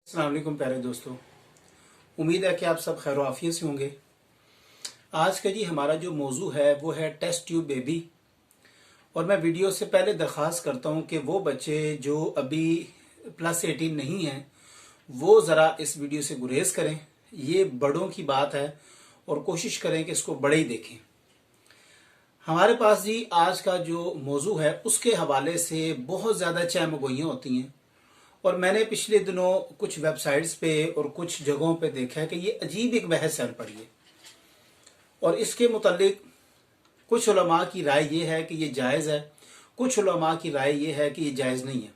अस्सलाम वालेकुम प्यारे दोस्तों। उम्मीद है कि आप सब खैर आफियत से होंगे। आज का हमारा जो मौजू है वो है टेस्ट ट्यूब बेबी। और मैं वीडियो से पहले दरख्वास्त करता हूं कि वो बच्चे जो अभी +18 नहीं हैं वो ज़रा इस वीडियो से गुरेज करें। ये बड़ों की बात है और कोशिश करें कि इसको बड़े ही देखें। हमारे पास आज का जो मौजू है उसके हवाले से बहुत ज़्यादा चहमगोइयाँ होती हैं और मैंने पिछले दिनों कुछ वेबसाइट्स पे और कुछ जगहों पे देखा है कि ये अजीब एक बहस चल पड़ी है और इसके मुतालिक कुछ उलमा की राय ये है कि ये जायज़ है, कुछ उलमा की राय ये है कि ये जायज़ नहीं है।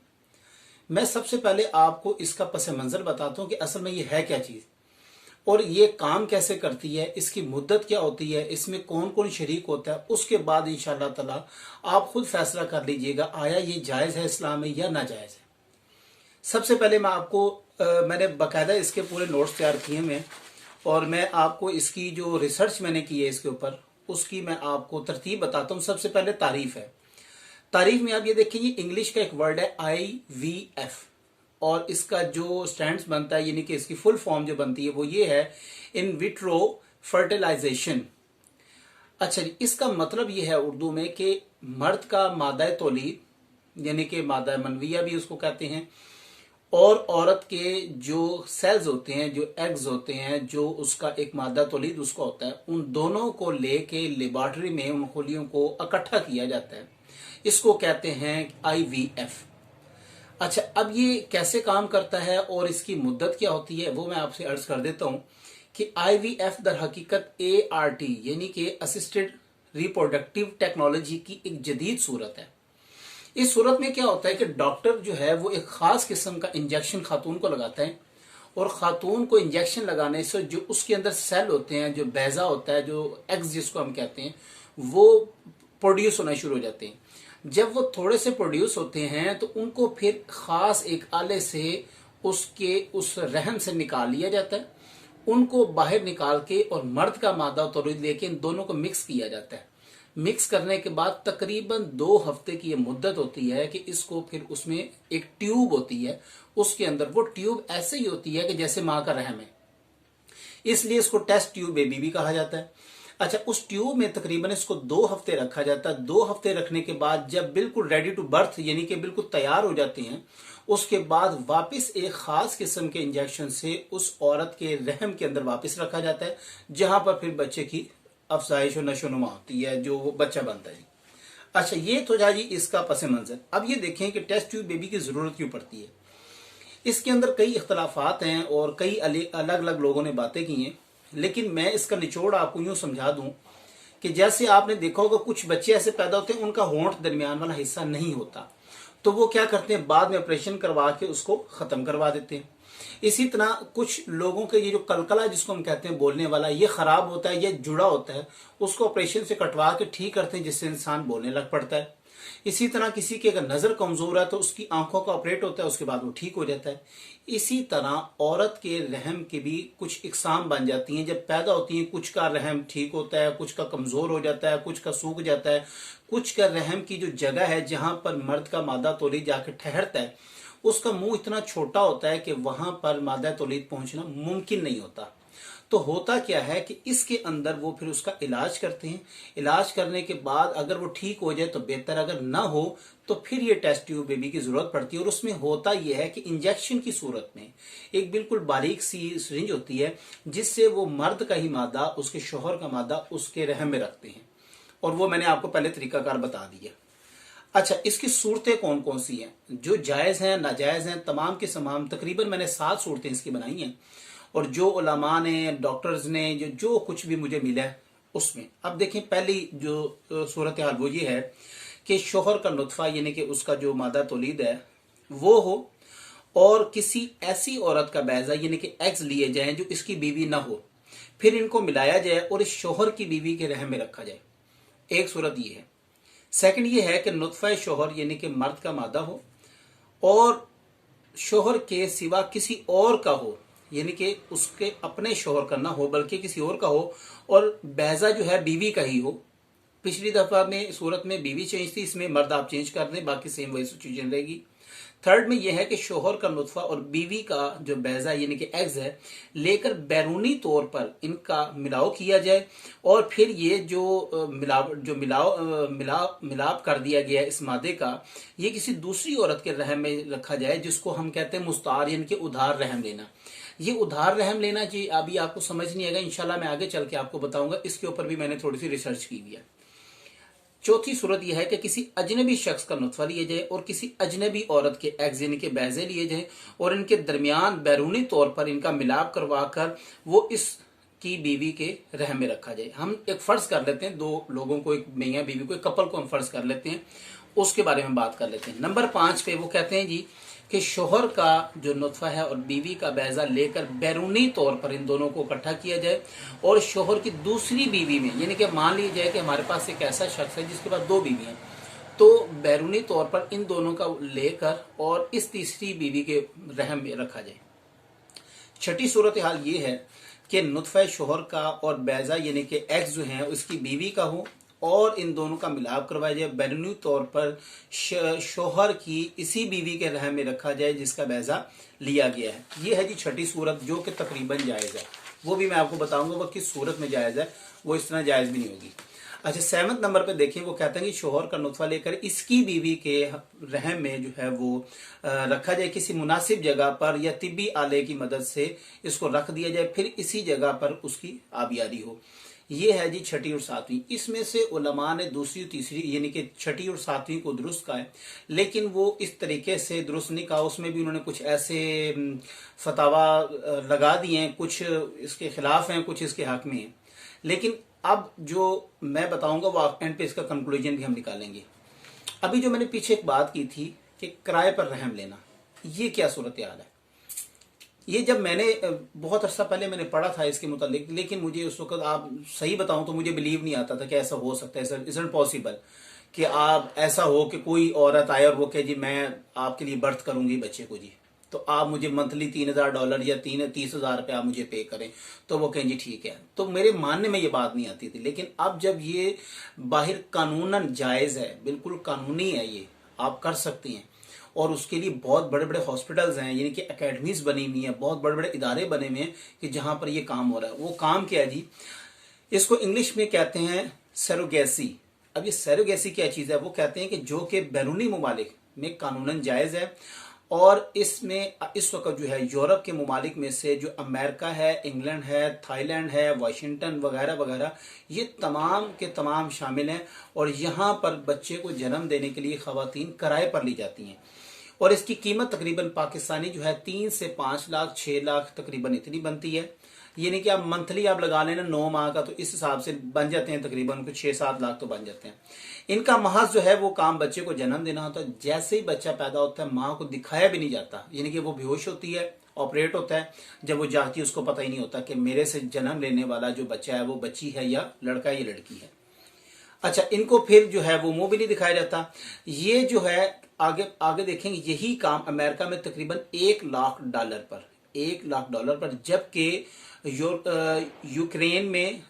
मैं सबसे पहले आपको इसका पस मंज़र बताता हूँ कि असल में ये है क्या चीज़ और ये काम कैसे करती है, इसकी मुद्दत क्या होती है, इसमें कौन कौन शरीक होता है। उसके बाद इंशाअल्लाह ताला आप खुद फैसला कर लीजिएगा आया ये जायज़ है इस्लाम में या नाजायज़ है। सबसे पहले मैं आपको मैंने बाकायदा इसके पूरे नोट्स तैयार किए हैं और मैं आपको इसकी जो रिसर्च मैंने की है इसके ऊपर उसकी मैं आपको तरतीब बताता हूँ। सबसे पहले तारीफ है। तारीफ में आप ये देखिए, ये इंग्लिश का एक वर्ड है IVF और इसका जो स्टैंड्स बनता है यानी कि इसकी फुल फॉर्म जो बनती है वो ये है इन विट्रो फर्टिलाइजेशन। अच्छा जी, इसका मतलब ये है उर्दू में कि मर्द का मादा तौलीद यानी कि मादा मनविया भी उसको कहते हैं और औरत के जो सेल्स होते हैं, जो एग्स होते हैं, जो उसका एक मादा तौलीद उसका होता है, उन दोनों को लेके लेबॉर्ट्री में उन खोलियों को इकट्ठा किया जाता है। इसको कहते हैं IVF। अच्छा, अब ये कैसे काम करता है और इसकी मुद्दत क्या होती है वो मैं आपसे अर्ज कर देता हूं कि IVF दर हकीकत ART यानी कि असिस्टेड रिप्रोडक्टिव टेक्नोलॉजी की एक जदीद सूरत है। इस सूरत में क्या होता है कि डॉक्टर जो है वो एक खास किस्म का इंजेक्शन खातून को लगाता है और खातून को इंजेक्शन लगाने से जो उसके अंदर सेल होते हैं, जो बैजा होता है, जो एग्स जिसको हम कहते हैं, वो प्रोड्यूस होना शुरू हो जाते हैं। जब वो थोड़े से प्रोड्यूस होते हैं तो उनको फिर खास एक आले से उसके उस रहम से निकाल लिया जाता है। उनको बाहर निकाल के और मर्द का मादा तौलीद लेके इन दोनों को मिक्स किया जाता है। मिक्स करने के बाद तकरीबन 2 हफ्ते की ये मुद्दत होती है कि इसको फिर उसमें एक ट्यूब होती है, उसके अंदर वो ट्यूब ऐसे ही होती है कि जैसे माँ का रहम है, इसलिए इसको टेस्ट ट्यूब बेबी भी कहा जाता है। अच्छा, उस ट्यूब में तकरीबन इसको 2 हफ्ते रखा जाता है। 2 हफ्ते रखने के बाद जब बिल्कुल रेडी टू बर्थ यानी कि बिल्कुल तैयार हो जाते हैं, उसके बाद वापस एक खास किस्म के इंजेक्शन से उस औरत के रहम के अंदर वापस रखा जाता है, जहां पर फिर बच्चे की अफजाइश और नशोनुमा होती है, जो वो बच्चा बनता है। अच्छा, ये तो जा जी इसका पस मंजर। अब ये देखें कि टेस्ट ट्यूब बेबी की जरूरत क्यों पड़ती है। इसके अंदर कई इख्तलाफात हैं और कई अलग अलग लोगों ने बातें की हैं, लेकिन मैं इसका निचोड़ आपको यूं समझा दूं कि जैसे आपने देखा होगा कुछ बच्चे ऐसे पैदा होते हैं उनका होंठ दरमियान वाला हिस्सा नहीं होता, तो वो क्या करते हैं बाद में ऑपरेशन करवा के उसको खत्म करवा देते हैं। इसी तरह कुछ लोगों के ये जो कलकला जिसको हम कहते हैं बोलने वाला, ये खराब होता है, ये जुड़ा होता है, उसको ऑपरेशन से कटवा के ठीक करते हैं जिससे इंसान बोलने लग पड़ता है। इसी तरह किसी की अगर नजर कमजोर है तो उसकी आंखों का ऑपरेट होता है, उसके बाद वो ठीक हो जाता है। इसी तरह औरत के रहम के भी कुछ इकसाम बन जाती हैं जब पैदा होती हैं। कुछ का रहम ठीक होता है, कुछ का कमजोर हो जाता है, कुछ का सूख जाता है, कुछ का रहम की जो जगह है जहां पर मर्द का मादा तौलीद जाकर ठहरता है उसका मुंह इतना छोटा होता है कि वहां पर मादा तौलीद पहुंचना मुमकिन नहीं होता। तो होता क्या है कि इसके अंदर वो फिर उसका इलाज करते हैं। इलाज करने के बाद अगर वो ठीक हो जाए तो बेहतर, अगर ना हो तो फिर ये टेस्ट ट्यूब बेबी की जरूरत पड़ती है। और उसमें होता यह है कि इंजेक्शन की सूरत में एक बिल्कुल बारीक सी सिरिंज होती है जिससे वो मर्द का ही मादा, उसके शोहर का मादा उसके रहम में रखते हैं और वो मैंने आपको पहले तरीकाकार बता दिया। अच्छा, इसकी सूरतें कौन कौन सी हैं जो जायज़ हैं, नाजायज़ हैं, तमाम के तमाम तकरीबन मैंने 7 सूरतें इसकी बनाई हैं और जो उलमा ने, डॉक्टर्स ने, जो कुछ भी मुझे मिला है उसमें। अब देखें, पहली जो सूरत हाल वो ये है कि शोहर का नुत्फा यानी कि उसका जो मादा तौलीद है वो हो और किसी ऐसी औरत का बैजा यानी कि एग्स लिए जाएं जो इसकी बीवी ना हो, फिर इनको मिलाया जाए और इस शोहर की बीवी के रहम में रखा जाए। एक सूरत ये है। सेकंड ये है कि नुत्फा शोहर यानी कि मर्द का मादा हो और शोहर के सिवा किसी और का हो, यानी कि उसके अपने शोहर का ना हो बल्कि किसी और का हो और बैजा जो है बीवी का ही हो। पिछली दफा में सूरत में बीवी चेंज थी, इसमें मर्द आप चेंज कर दें, बाकी सेम वही सिचुएशन रहेगी। थर्ड में यह है कि शोहर का नुतफा और बीवी का जो बैजा यानी कि एग्स है लेकर बैरूनी तौर पर इनका मिलाव किया जाए, और फिर ये जो मिलाप कर दिया गया इस मादे का, ये किसी दूसरी औरत के रहम में रखा जाए, जिसको हम कहते हैं मुस्तार यानी कि उधार रहम लेना। ये उधार रहम लेना जी अभी आपको समझ नहीं आएगा, इंशाल्लाह मैं आगे चल के आपको बताऊंगा। इसके ऊपर भी मैंने थोड़ी सी रिसर्च की हुई है। चौथी सूरत यह है कि किसी अजनबी शख्स का नुतफा लिया जाए और किसी अजनबी औरत के एग्स यानी के बैजे लिए जाए और इनके दरमियान बैरूनी तौर पर इनका मिलाप करवा कर वो इस की बीवी के रहम में रखा जाए। हम एक फर्ज कर लेते हैं, दो लोगों को, एक मियाँ बीवी को, एक कपल को हम फर्ज कर लेते हैं, उसके बारे में बात कर लेते हैं। नंबर 5 पे वो कहते हैं जी कि शोहर का जो नुतफा है और बीवी का बैजा लेकर बैरूनी तौर पर इन दोनों को इकट्ठा किया जाए और शोहर की दूसरी बीवी में, यानी कि मान लीजिए जाए कि हमारे पास एक ऐसा शख्स है जिसके पास 2 बीवी हैं, तो बैरूनी तौर पर इन दोनों का लेकर और इस तीसरी बीवी के रहम में रखा जाए। छठी सूरत हाल ये है कि नुतफा शोहर का और बैजा यानी कि एक्स जो है उसकी बीवी का हो और इन दोनों का मिलाप करवाया जाए, बैरूनी तौर पर शोहर की इसी बीवी के रहम में रखा जाए जिसका बैजा लिया गया है। ये है जी छठी सूरत, जो कि तकरीबन जायज़ है। वो भी मैं आपको बताऊंगा वो किस सूरत में जायज़ है, वो इस तरह जायज़ भी नहीं होगी। अच्छा, 7वें नंबर पे देखिए, वो कहते हैं कि शोहर का नुतफा लेकर इसकी बीवी के रहम में जो है वो रखा जाए किसी मुनासिब जगह पर, या तिब्बी आले की मदद से इसको रख दिया जाए, फिर इसी जगह पर उसकी आबियारी हो। ये है जी छठी और 7वीं। इसमें से उलमा ने दूसरी तीसरी यानी कि छठी और 7वीं को दुरुस्त कहा है, लेकिन वो इस तरीके से दुरुस्त नहीं कहा। उसमें भी उन्होंने कुछ ऐसे फतावा लगा दिए हैं, कुछ इसके खिलाफ हैं, कुछ इसके हक में हैं। लेकिन अब जो मैं बताऊंगा वो एंड पे इसका कंक्लूजन भी हम निकालेंगे। अभी जो मैंने पीछे एक बात की थी कि किराए पर रहम लेना, ये क्या सूरत हाल है, ये जब मैंने बहुत अर्सा पहले मैंने पढ़ा था इसके मुतालिक, लेकिन मुझे उस वक्त, आप सही बताऊं तो मुझे बिलीव नहीं आता था कि ऐसा हो सकता है। इट्स पॉसिबल कि आप ऐसा हो कि कोई औरत आए और वो कहे जी मैं आपके लिए बर्थ करूंगी बच्चे को जी, तो आप मुझे मंथली $3,000 या 30,000 रुपये आप मुझे पे करें, तो वो कहें जी ठीक है। तो मेरे मानने में ये बात नहीं आती थी, लेकिन अब जब ये बाहर कानूनन जायज़ है, बिल्कुल कानूनी है, ये आप कर सकती हैं, और उसके लिए बहुत बड़े बड़े हॉस्पिटल्स हैं, यानी कि एकेडमीज बनी हुई हैं, बहुत बड़े बड़े इदारे बने हुए हैं कि जहां पर ये काम हो रहा है। वो काम क्या है जी, इसको इंग्लिश में कहते हैं सरोगेसी। अब ये सरोगेसी क्या चीज़ है, वो कहते हैं कि जो कि बैरूनी ममालिक में कानूनन जायज़ है, और इसमें इस वक्त जो है यूरोप के ममालिक में से जो अमेरिका है, इंग्लैंड है, थाईलैंड है, वाशिंगटन वगैरह वगैरह, ये तमाम के तमाम शामिल हैं। और यहाँ पर बच्चे को जन्म देने के लिए खवातीन किराए पर ली जाती हैं, और इसकी कीमत तकरीबन पाकिस्तानी जो है 3 से 5 लाख 6 लाख तकरीबन इतनी बनती है। यानी कि आप मंथली आप लगा लेना 9 माह का, तो इस हिसाब से बन जाते हैं तकरीबन कुछ 6-7 लाख तो बन जाते हैं। इनका महज जो है वो काम बच्चे को जन्म देना होता है। जैसे ही बच्चा पैदा होता है माँ को दिखाया भी नहीं जाता, यानी कि वो बेहोश होती है, ऑपरेट होता है, जब वो जाती है उसको पता ही नहीं होता कि मेरे से जन्म लेने वाला जो बच्चा है वो बच्ची है या लड़का या लड़की है। अच्छा, इनको फिर जो है वो मुंह भी नहीं दिखाया जाता। ये जो है आगे आगे देखेंगे, यही काम अमेरिका में तकरीबन $1 लाख पर, जबकि यूक्रेन में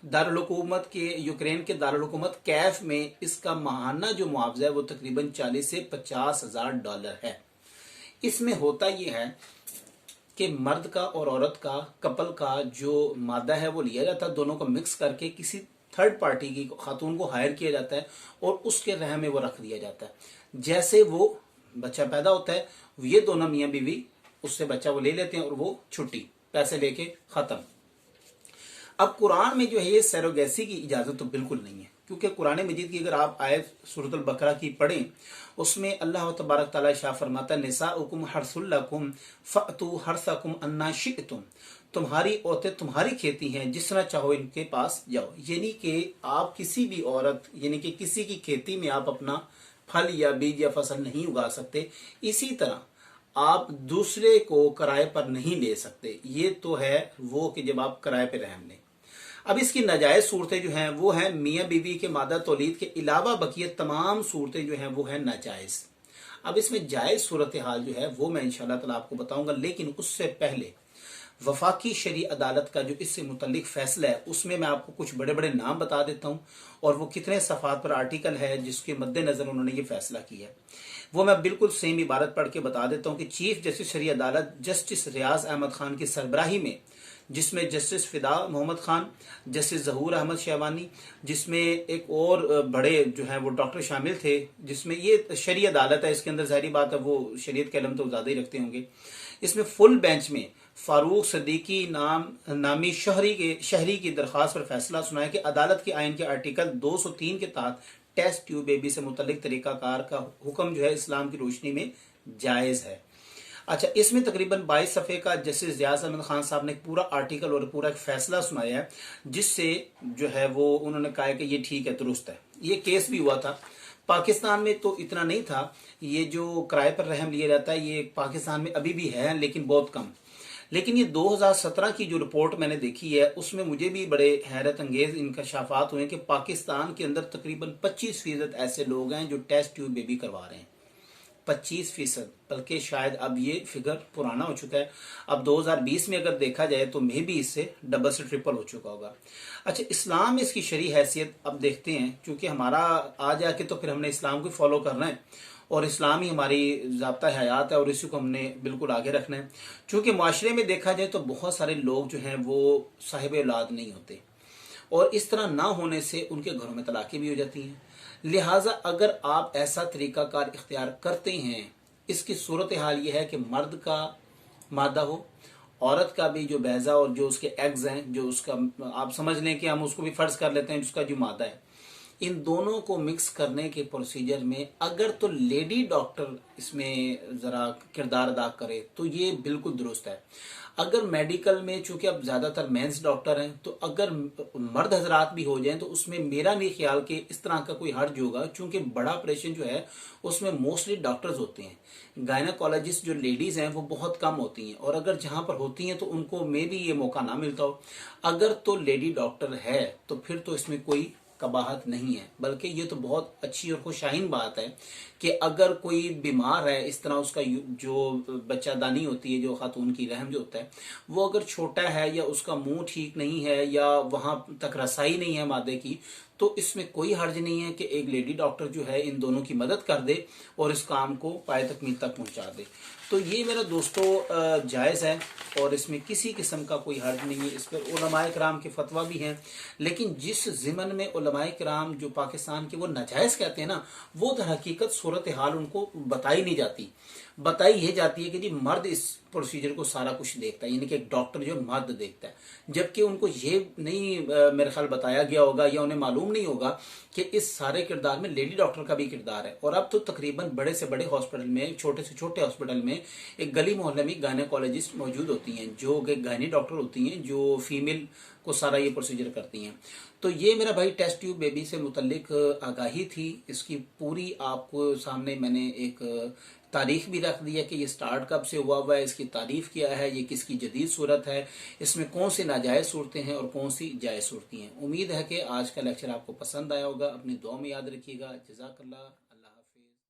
यूक्रेन के दारुल हुकूमत कैफ में इसका माहाना जो मुआवजा है वो तकरीबन 40 से 50 हजार डॉलर है। इसमें होता यह है कि मर्द का और औरत का, कपल का जो मादा है वो लिया जाता है, दोनों को मिक्स करके किसी थर्ड पार्टी की खातून को हायर किया जाता है और उसके रहम में वो रख दिया जाता है। जैसे वो बच्चा पैदा होता है, ये दोनों मियाँ बीवी उससे बच्चा वो ले लेते हैं और वो छुट्टी पैसे लेके खत्म। अब कुरान में जो है ये सरोगेसी की इजाजत तो बिल्कुल नहीं है, क्योंकि कुरान मजीद की अगर आप आयत सूरत अल बकरा की पढ़ें, उसमें अल्लाह तबारक तआला शाह फरमाता है, निसाउकुम हर्सुल लकुम फअतू हर्सकुम अन्ना शिअतुम, तुम्हारी औरतें तुम्हारी खेती हैं, जिस तरह चाहो इनके पास जाओ। यानी कि आप किसी भी औरत, यानी कि किसी की खेती में आप अपना फल या बीज या फसल नहीं उगा सकते। इसी तरह आप दूसरे को किराए पर नहीं ले सकते। ये तो है वो कि जब आप किराए पे रहम लें। अब इसकी नाजायज सूरतें जो हैं वो हैं मियाँ बीवी के मादा तौलीद के अलावा बकिया तमाम सूरतें जो हैं वो हैं नाजायज। अब इसमें जायज सूरत हाल जो है वो मैं इंशाल्लाह ताला आपको बताऊंगा, लेकिन उससे पहले वफाकी शरी अदालत का जो इससे मुतल्लिक फैसला है उसमें मैं आपको कुछ बड़े बड़े नाम बता देता हूँ और वो कितने सफ़ात पर आर्टिकल है जिसके मद्देनज़र उन्होंने ये फैसला किया है वो मैं बिल्कुल सेम इबारत पढ़ के बता देता हूँ कि चीफ जस्टिस शरी अदालत जस्टिस रियाज अहमद खान की सरबराही में, जिसमें जस्टिस फिदा मोहम्मद खान, जस्टिस जहूर अहमद शेवानी, जिसमें एक और बड़े जो हैं वो डॉक्टर शामिल थे, जिसमें ये शरी अदालत है, इसके अंदर ज़ाहिरी बात है वो शरीयत के इल्म तो ज़्यादा ही रखते होंगे। इसमें फुल बेंच में फारूक सदीकी नामी शहरी की दरख्वास्त पर फैसला सुनाया कि अदालत के आइन के आर्टिकल 203 के तहत टेस्ट ट्यूब बेबी से मुतल्लिक तरीकाकार का हुक्म जो है इस्लाम की रोशनी में जायज़ है। अच्छा, इसमें तकरीबन 22 सफ़े का जस्टिस रियाज अहमद खान साहब ने पूरा आर्टिकल और पूरा एक फैसला सुनाया है जिससे जो है वो उन्होंने कहा है कि ये ठीक है, दुरुस्त है। ये केस भी हुआ था पाकिस्तान में, तो इतना नहीं था। ये जो किराए पर रहम लिया जाता है ये पाकिस्तान में अभी भी है लेकिन बहुत कम। लेकिन ये 2017 की जो रिपोर्ट मैंने देखी है उसमें मुझे भी बड़े हैरत अंगेज इंकशाफात हुए कि पाकिस्तान के अंदर तकरीबन 25% ऐसे लोग हैं जो टेस्ट ट्यूब बेबी करवा रहे हैं। 25%, बल्कि शायद अब ये फिगर पुराना हो चुका है। अब 2020 में अगर देखा जाए तो मे भी इससे डबल से ट्रिपल हो चुका होगा। अच्छा, इस्लाम में इसकी शरई हैसियत अब देखते हैं, क्योंकि हमारा आ जाके तो फिर हमने इस्लाम को फॉलो करना है और इस्लाम ही हमारी ज़ाब्ता हयात है और इसी को हमने बिल्कुल आगे रखना है। चूँकि माशरे में देखा जाए तो बहुत सारे लोग जो हैं वो साहिब औलाद नहीं होते और इस तरह ना होने से उनके घरों में तलाक़ें भी हो जाती हैं। लिहाजा अगर आप ऐसा तरीक़ाकार इख्तियार करते हैं, इसकी सूरत हाल ये है कि मर्द का मादा हो, औरत का भी जो बैज़ा और जो उसके एग्स हैं, जो उसका आप समझ लें कि हम उसको भी फ़र्ज़ कर लेते हैं जिसका जो मादा है, इन दोनों को मिक्स करने के प्रोसीजर में अगर तो लेडी डॉक्टर इसमें ज़रा किरदार अदा करे तो ये बिल्कुल दुरुस्त है। अगर मेडिकल में चूंकि अब ज़्यादातर मेंस डॉक्टर हैं तो अगर मर्द हजरात भी हो जाएं तो उसमें मेरा नहीं ख्याल कि इस तरह का कोई हर्ज होगा, क्योंकि बड़ा ऑपरेशन जो है उसमें मोस्टली डॉक्टर्स होते हैं। गायनाकोलॉजिस्ट जो लेडीज़ हैं वो बहुत कम होती हैं और अगर जहाँ पर होती हैं तो उनको मे भी ये मौका ना मिलता हो। अगर तो लेडी डॉक्टर है तो फिर तो इसमें कोई कबाहत नहीं है, बल्कि ये तो बहुत अच्छी और खुशाइन बात है कि अगर कोई बीमार है, इस तरह उसका जो बच्चादानी होती है, जो खातून की रहम जो होता है वो अगर छोटा है या उसका मुंह ठीक नहीं है या वहां तक रसाई नहीं है मादे की, तो इसमें कोई हर्ज नहीं है कि एक लेडी डॉक्टर जो है इन दोनों की मदद कर दे और इस काम को पाए तकमील तक पहुंचा दे। तो ये मेरा दोस्तों जायज़ है और इसमें किसी किस्म का कोई हर्ज नहीं है। इस पर उलमाए किराम के फतवा भी हैं, लेकिन जिस ज़िमन में उलमाए किराम जो पाकिस्तान के वो नाजायज़ कहते हैं ना, वो दर हकीकत सूरत हाल उनको बताई नहीं जाती। बताई ये जाती है कि जी मर्द इस प्रोसीजर को सारा कुछ देखता है, यानी कि एक डॉक्टर जो मर्द देखता है, जबकि उनको ये नहीं मेरे ख्याल बताया गया होगा या उन्हें मालूम नहीं होगा कि इस सारे किरदार में लेडी डॉक्टर का भी किरदार है। और अब तो तकरीबन बड़े से बड़े हॉस्पिटल में, छोटे से छोटे हॉस्पिटल में एक गली मोहल्ले में गायनेकोलॉजिस्ट मौजूद होती हैं जो गायनी डॉक्टर होती हैं जो फीमेल को सारा ये प्रोसीजर करती हैं। तो ये मेरा भाई टेस्ट ट्यूब बेबी से मुतल्लिक आगाही थी। इसकी पूरी आपको सामने मैंने एक तारीख भी रख दी है कि ये स्टार्ट कब से हुआ है, इसकी तारीफ क्या है, ये किसकी जदीद सूरत है, इसमें कौन सी नाजायज़ सूरतें हैं और कौन सी जायज़ सूरतें हैं। उम्मीद है कि आज का लेक्चर आपको पसंद आया होगा। अपनी दुआ में याद रखिएगा। जज़ाकल्लाह।